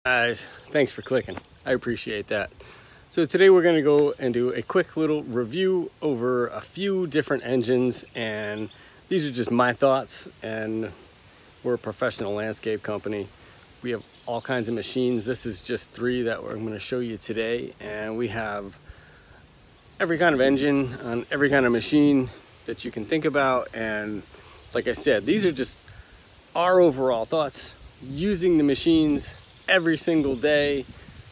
Guys, thanks for clicking. I appreciate that. So today we're going to go and do a quick little review over a few different engines, and these are just my thoughts, and we're a professional landscape company. We have all kinds of machines. This is just 3 that I'm going to show you today, and we have every kind of engine on every kind of machine that you can think about. And like I said, these are just our overall thoughts using the machines every single day,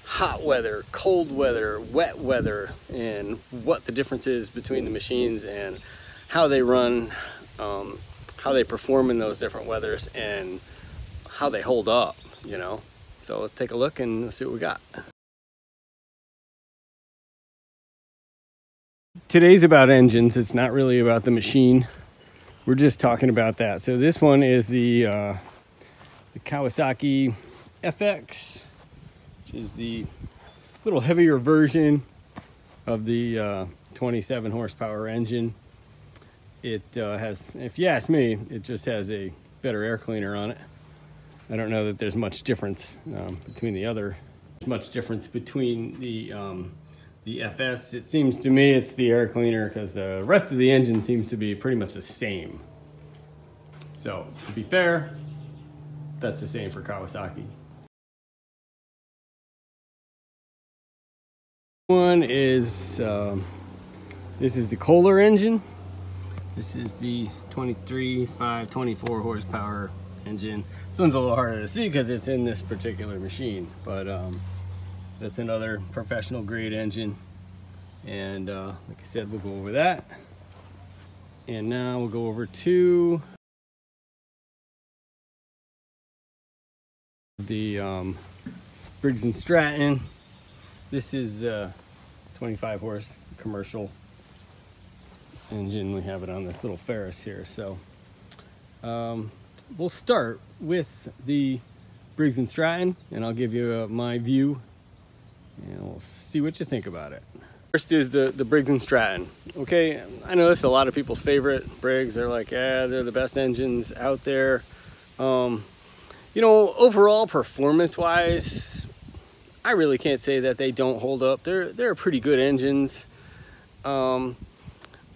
hot weather, cold weather, wet weather, and what the difference is between the machines and how they run, how they perform in those different weathers, and how they hold up, you know. So let's take a look and let's see what we got. Today's about engines. It's not really about the machine. We're just talking about that. So this one is the Kawasaki FX, which is the little heavier version of the 27 horsepower engine. It has, if you ask me, it just has a better air cleaner on it. I don't know that there's much difference between the other. There's much difference between the FS. It seems to me it's the air cleaner, because the rest of the engine seems to be pretty much the same. So to be fair, that's the same for Kawasaki. One is this is the Kohler engine. This is the 24 horsepower engine. This one's a little harder to see because it's in this particular machine, but that's another professional grade engine. And like I said, we'll go over that. And now we'll go over to the Briggs&Stratton. This is 25 horse commercial engine. We have it on this little Ferris here. So we'll start with the Briggs&Stratton, and I'll give you my view, and we'll see what you think about it. First is the Briggs&Stratton. Okay, I know this is a lot of people's favorite. Briggs, they're like, yeah, they're the best engines out there. You know, overall performance-wise, I really can't say that they don't hold up. They're pretty good engines. They're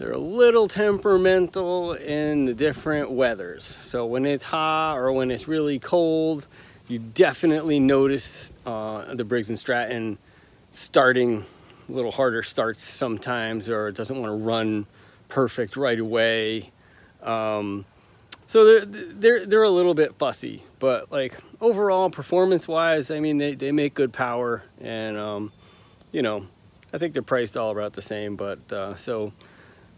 a little temperamental in the different weathers. So when it's hot or when it's really cold, you definitely notice the Briggs&Stratton starting a little harder starts sometimes, or it doesn't want to run perfect right away. So they're a little bit fussy, but like overall performance wise, I mean, they make good power, and you know, I think they're priced all about the same. But so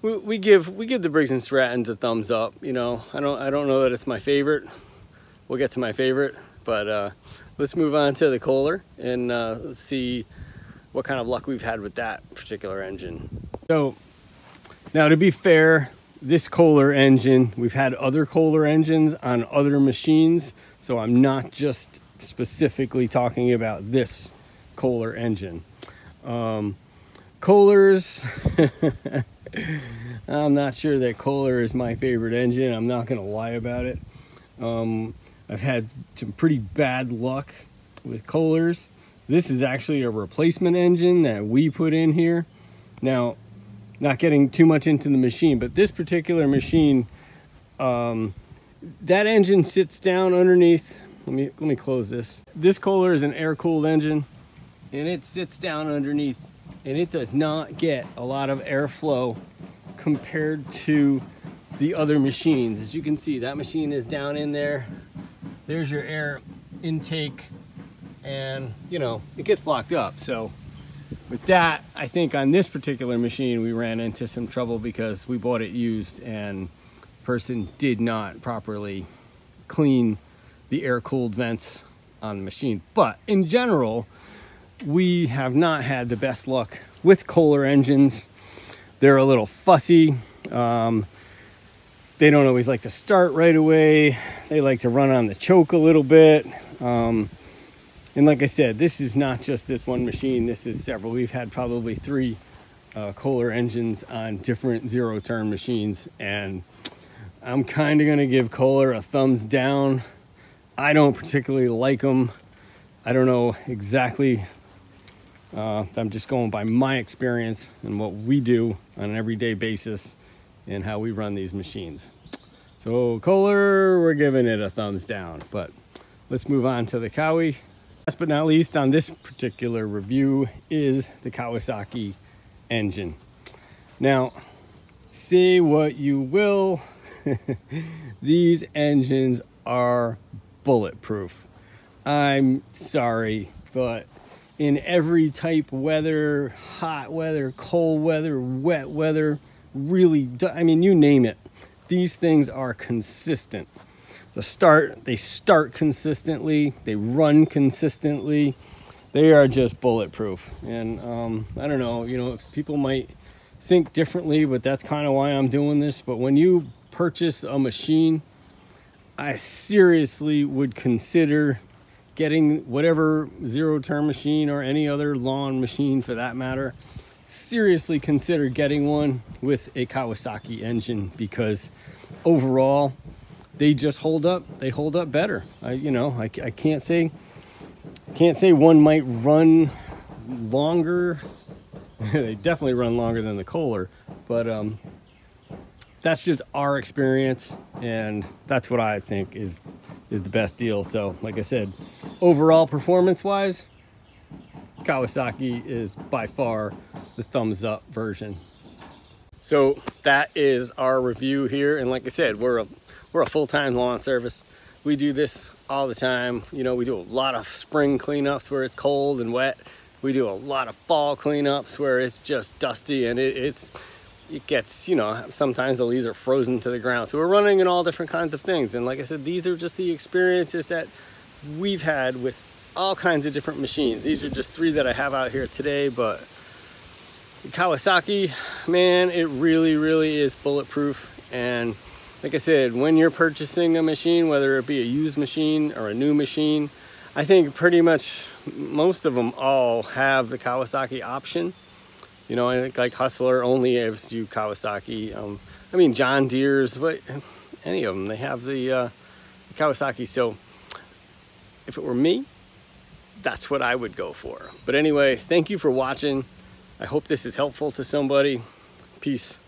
we give the Briggs&Strattons a thumbs up. You know, I don't know that it's my favorite. We'll get to my favorite, but let's move on to the Kohler, and let's see what kind of luck we've had with that particular engine. So now, to be fair, this Kohler engine, we've had other Kohler engines on other machines, so I'm not just specifically talking about this Kohler engine. Kohlers, I'm not sure that Kohler is my favorite engine. I'm not gonna lie about it. I've had some pretty bad luck with Kohlers. This is actually a replacement engine that we put in here. Now, not getting too much into the machine, but this particular machine, that engine sits down underneath. Let me close this. This Kohler is an air-cooled engine, and it sits down underneath, and it does not get a lot of airflow compared to the other machines. As you can see, that machine is down in there. There's your air intake, and you know, it gets blocked up. So with that, I think on this particular machine, we ran into some trouble because we bought it used, and the person did not properly clean the air-cooled vents on the machine. But in general, we have not had the best luck with Kohler engines. They're a little fussy. They don't always like to start right away. They like to run on the choke a little bit. And like I said, this is not just this one machine. This is several. We've had probably 3 Kohler engines on different zero-turn machines, and I'm kind of going to give Kohler a thumbs down. I don't particularly like them. I don't know exactly. I'm just going by my experience and what we do on an everyday basis and how we run these machines. So Kohler, we're giving it a thumbs down, but let's move on to the Kawi. Last but not least on this particular review is the Kawasaki engine. Now, say what you will, these engines are bulletproof. I'm sorry, but in every type of weather, hot weather, cold weather, wet weather, really, I mean, you name it, these things are consistent. They start consistently, they run consistently, they are just bulletproof. And I don't know, you know, people might think differently, but that's kind of why I'm doing this. But when you purchase a machine, I seriously would consider getting whatever zero-turn machine or any other lawn machine for that matter. Seriously consider getting one with a Kawasaki engine, because overall they just hold up. They hold up better. I can't say one might run longer. They definitely run longer than the Kohler, but that's just our experience, and that's what I think is the best deal. So like I said, overall performance wise, Kawasaki is by far the thumbs up version. So that is our review here, and like I said, we're a full-time lawn service. We do this all the time. You know, we do a lot of spring cleanups where it's cold and wet. We do a lot of fall cleanups where it's just dusty, and it gets, you know, sometimes the leaves are frozen to the ground. So we're running in all different kinds of things. And like I said, these are just the experiences that we've had with all kinds of different machines. These are just 3 that I have out here today, but the Kawasaki, man, it really, really is bulletproof. And like I said, when you're purchasing a machine, whether it be a used machine or a new machine, I think pretty much most of them all have the Kawasaki option. You know, I think like Hustler only gives you Kawasaki. I mean, John Deere's, but any of them, they have the Kawasaki. So if it were me, that's what I would go for. But anyway, thank you for watching. I hope this is helpful to somebody. Peace.